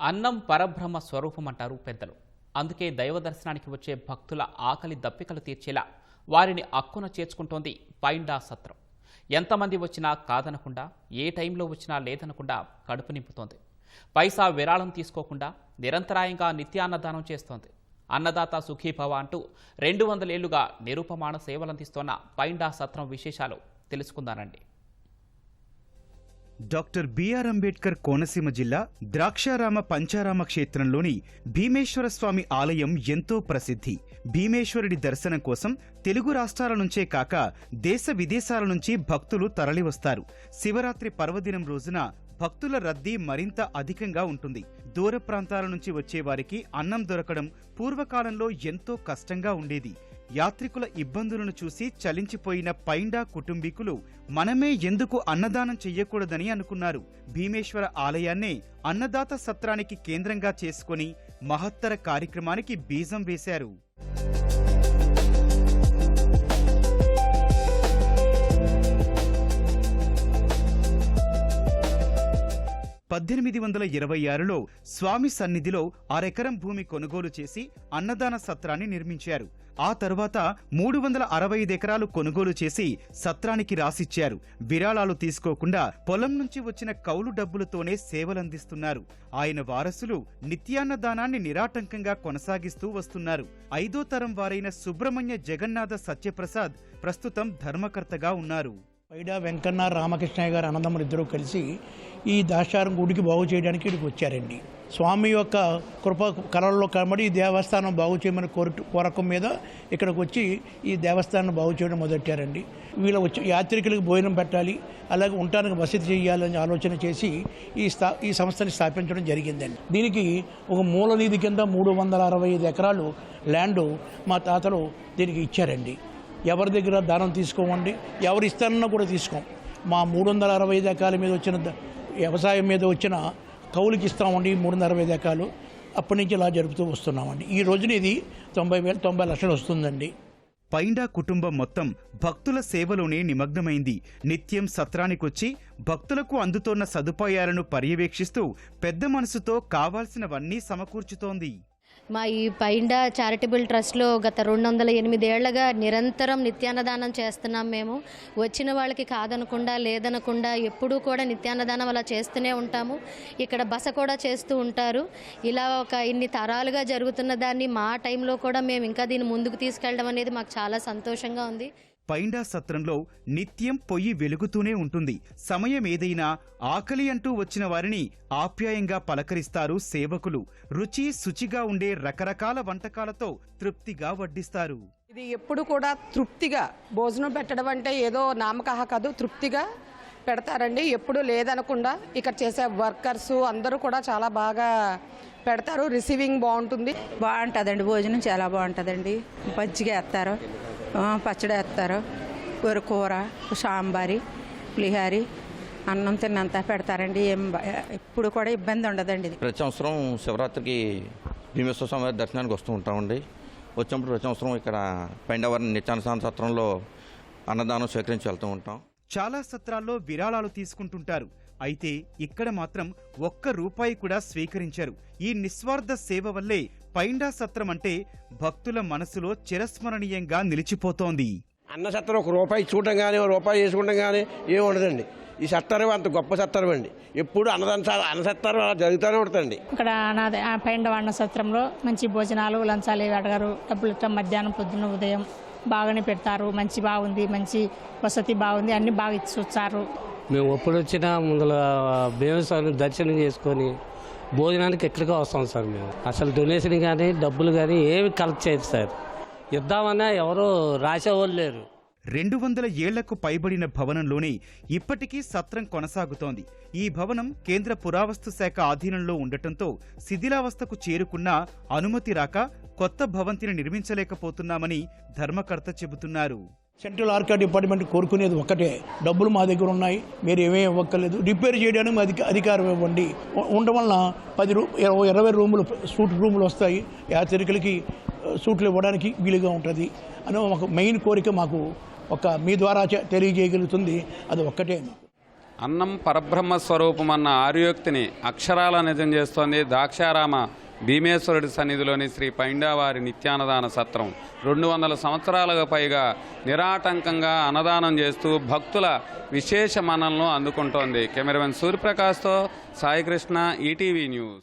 అన్నం పరబ్రహ్మ స్వరూపం అంటారు పెద్దలు. అందుకే దైవ దర్శనానికి వచ్చే భక్తుల ఆకలి దప్పికలు తీర్చేలా వారిని అక్కున చేర్చుకుంటోంది పైండా సత్రం. ఎంతమంది వచ్చినా కాదనకుండా, ఏ టైంలో వచ్చినా లేదనకుండా కడుపు నింపుతోంది. పైసా విరాళం తీసుకోకుండా నిరంతరాయంగా నిత్యాన్నదానం చేస్తోంది. అన్నదాత సుఖీభవ అంటూ 200 ఏళ్లుగా నిరూపమాన సేవలందిస్తోన్న పైండా సత్రం విశేషాలు తెలుసుకుందానండి. డాక్టర్ బిఆర్ అంబేద్కర్ కోనసీమ జిల్లా ద్రాక్షారామ పంచారామ క్షేత్రంలోని భీమేశ్వర స్వామి ఆలయం ఎంతో ప్రసిద్ధి. భీమేశ్వరుడి దర్శనం కోసం తెలుగు రాష్ట్రాల నుంచే కాక దేశ విదేశాల నుంచి భక్తులు తరలివస్తారు. శివరాత్రి పర్వదినం రోజున భక్తుల రద్దీ మరింత అధికంగా ఉంటుంది. దూర ప్రాంతాల నుంచి వచ్చేవారికి అన్నం దొరకడం పూర్వకాలంలో ఎంతో కష్టంగా ఉండేది. యాత్రికుల ఇబ్బందులను చూసి చలించిపోయిన పైండా కుటుంబీకులు మనమే ఎందుకు అన్నదానం చెయ్యకూడదని అనుకున్నారు. భీమేశ్వర ఆలయాన్నే అన్నదాత సత్రానికి కేంద్రంగా చేసుకుని మహత్తర కార్యక్రమానికి బీజం వేశారు. 1826లో స్వామి సన్నిధిలో 1/2 ఎకరం భూమి కొనుగోలు చేసి అన్నదాన సత్రాన్ని నిర్మించారు. ఆ తర్వాత 365 ఎకరాలు కొనుగోలు చేసి సత్రానికి రాసిచ్చారు. విరాళాలు తీసుకోకుండా పొలం నుంచి వచ్చిన కౌలు డబ్బులతోనే సేవలందిస్తున్నారు. ఆయన వారసులు నిత్యాన్నదానాన్ని నిరాటంకంగా కొనసాగిస్తూ వస్తున్నారు. 5వ తరం వారైన సుబ్రహ్మణ్య జగన్నాథ సత్యప్రసాద్ ప్రస్తుతం ధర్మకర్తగా ఉన్నారు. పైడా వెంకన్న రామకృష్ణయ్య గారు అన్నదమ్ములు ఇద్దరూ కలిసి ఈ దాశారం గుడికి బాగు చేయడానికి ఇక్కడికి వచ్చారండి. స్వామి యొక్క కృప కళల్లో కనబడి ఈ దేవస్థానం బాగు చేయమని కోరకం మీద ఇక్కడికి వచ్చి ఈ దేవస్థానం బాగు చేయడం మొదలెట్టారండి. వీళ్ళ వచ్చి యాత్రికులకు భోజనం పెట్టాలి, అలాగే ఉండటానికి వసతి చేయాలని ఆలోచన చేసి ఈ సంస్థని స్థాపించడం జరిగిందండి. దీనికి ఒక మూల నిధి కింద 365 ఎకరాలు ల్యాండ్ మా తాతలు దీనికి ఇచ్చారండి. ఎవరి దగ్గర దానం తీసుకోమండి, ఎవరు ఇస్తారన్నా కూడా తీసుకోం. మా 365 ఎకరాల మీద వచ్చిన వ్యవసాయం మీద వచ్చిన కౌలుకి ఇస్తామండి. 365 ఎకరాలు అప్పటి నుంచి ఇలా జరుపుతూ వస్తున్నామండి. ఈ రోజున ఇది 90 లక్షలు వస్తుందండి. పైండా కుటుంబం మొత్తం భక్తుల సేవలోనే నిమగ్నమైంది. నిత్యం సత్రానికొచ్చి భక్తులకు అందుతోన్న సదుపాయాలను పర్యవేక్షిస్తూ పెద్ద మనసుతో కావాల్సినవన్నీ సమకూర్చుతోంది. మా ఈ పైండా చారిటబుల్ ట్రస్ట్లో గత 208 ఏళ్లుగా నిరంతరం నిత్యాన్నదానం చేస్తున్నాం. మేము వచ్చిన వాళ్ళకి కాదనకుండా లేదనకుండా ఎప్పుడూ కూడా నిత్యాన్నదానం అలా చేస్తూనే ఉంటాము. ఇక్కడ బస కూడా చేస్తూ ఉంటారు. ఇలా ఇన్ని తరాలుగా జరుగుతున్న దాన్ని మా టైంలో కూడా మేము ఇంకా దీన్ని ముందుకు తీసుకెళ్ళడం అనేది మాకు చాలా సంతోషంగా ఉంది. పైండా సత్రంలో నిత్యం పొయ్యి వెలుగుతూనే ఉంటుంది. సమయం ఏదైనా ఆకలి అంటూ వచ్చిన వారిని ఆప్యాయంగా పలకరిస్తారు సేవకులు. రుచి శుచిగా ఉండే రకరకాల వంటకాలతో తృప్తిగా వడ్డిస్తారు. ఇది ఎప్పుడు కూడా తృప్తిగా భోజనం పెట్టడం అంటే ఏదో నామకాహ కాదు, తృప్తిగా పెడతారండి. ఎప్పుడు లేదనకుండా ఇక్కడ చేసే వర్కర్స్ అందరూ కూడా చాలా బాగా పెడతారు. రిసీవింగ్ బాగుంటుందండి. భోజనం చాలా బాగుంటుందండి. మజ్జిగ వేస్తారు, పచ్చడి వేస్తారు, కూర, సాంబారి, పులిహారి, అన్నం తిన్నంత పెడతారండి. ఎప్పుడు కూడా ఇబ్బంది ఉండదండి. ప్రతి సంవత్సరం శివరాత్రికి భీమేశ్వర స్వామి దర్శనానికి వస్తూ ఉంటామండి. వచ్చినప్పుడు ప్రతి సంవత్సరం ఇక్కడ పైండావరం నిత్యాన్నదాన సత్రంలో అన్నదానం స్వీకరించి వెళ్తూ ఉంటాం. చాలా సత్రాల్లో విరాళాలు తీసుకుంటుంటారు. అయితే ఇక్కడ మాత్రం ₹1 కూడా స్వీకరించారు. ఈ నిస్వార్థ సేవ వల్లే పైండా సత్రం అంటే భక్తుల మనసులో చిరస్మరణీయంగా నిలిచిపోతోంది. అన్న సత్రం ₹1 చూడటం కానీ ₹1 వేసుకోవడం కానీ ఏమి ఉండదండి. ఈ సత్రం అంత గొప్ప సత్రం అండి. ఎప్పుడు అన్న సత్రం జరుగుతూనే ఉంటుందండి. ఇక్కడ పైండా అన్న సత్రంలో మంచి భోజనాలు, లంచాలు అడగారు. డబ్బులు ఇస్తాం. మధ్యాహ్నం, పొద్దున్న, ఉదయం బాగానే పెడతారు. బాగుంది, మంచి వసతి బాగుంది, అన్ని బాగా ఇచ్చి వచ్చారు. మేము ఎప్పుడు వచ్చినా ముందర భీమేశ్వరుని దర్శనం చేసుకొని భోజనానికి ఎక్కడికో వస్తాం సార్. మేము అసలు డొనేషన్ కానీ డబ్బులు కానీ ఏమి కలెక్ట్ చేయదు సార్. ఇద్దామన్నా ఎవరో రాసేవాళ్ళు లేరు. 200 ఏళ్లకు పైబడిన భవనంలోనే ఇప్పటికీ సత్రం కొనసాగుతోంది. ఈ భవనం కేంద్ర పురావస్తు శాఖ ఆధీనంలో ఉండటంతో శిథిలావస్థకు చేరుకున్నా అనుమతి రాక కొత్త భవంతిని నిర్మించలేకపోతున్నామని ధర్మకర్త చెబుతున్నారు. సెంట్రల్ ఆర్కిడ్ డిపార్ట్మెంట్ కోరుకునేది ఒక్కటే, డబ్బులు మా దగ్గర ఉన్నాయి, మీరు ఏమేమి ఇవ్వక్కర్లేదు, రిపేర్ చేయడానికి మా అధికారం ఇవ్వండి. ఉండడం వలన 20 రూములు, సూట్ రూములు వస్తాయి. యాత్రికులకి సూట్లు ఇవ్వడానికి వీలుగా ఉంటుంది అని ఒక మెయిన్ కోరిక మాకు మీ ద్వారా తెలియజేయగలుగుతుంది. అది ఒక్కటే. అన్నం పరబ్రహ్మ స్వరూపమన్న ఆర్యోక్తిని అక్షరాల నిజం చేస్తోంది ద్రాక్షారామ భీమేశ్వరుడి సన్నిధిలోని శ్రీ పైండావారి నిత్యాన్నదాన సత్రం. 200 సంవత్సరాలుగా పైగా నిరాటంకంగా అన్నదానం చేస్తూ భక్తుల విశేష మన్ననలను అందుకుంటోంది. కెమెరామెన్ సూర్యప్రకాష్తో సాయికృష్ణ, ఈటీవీ న్యూస్.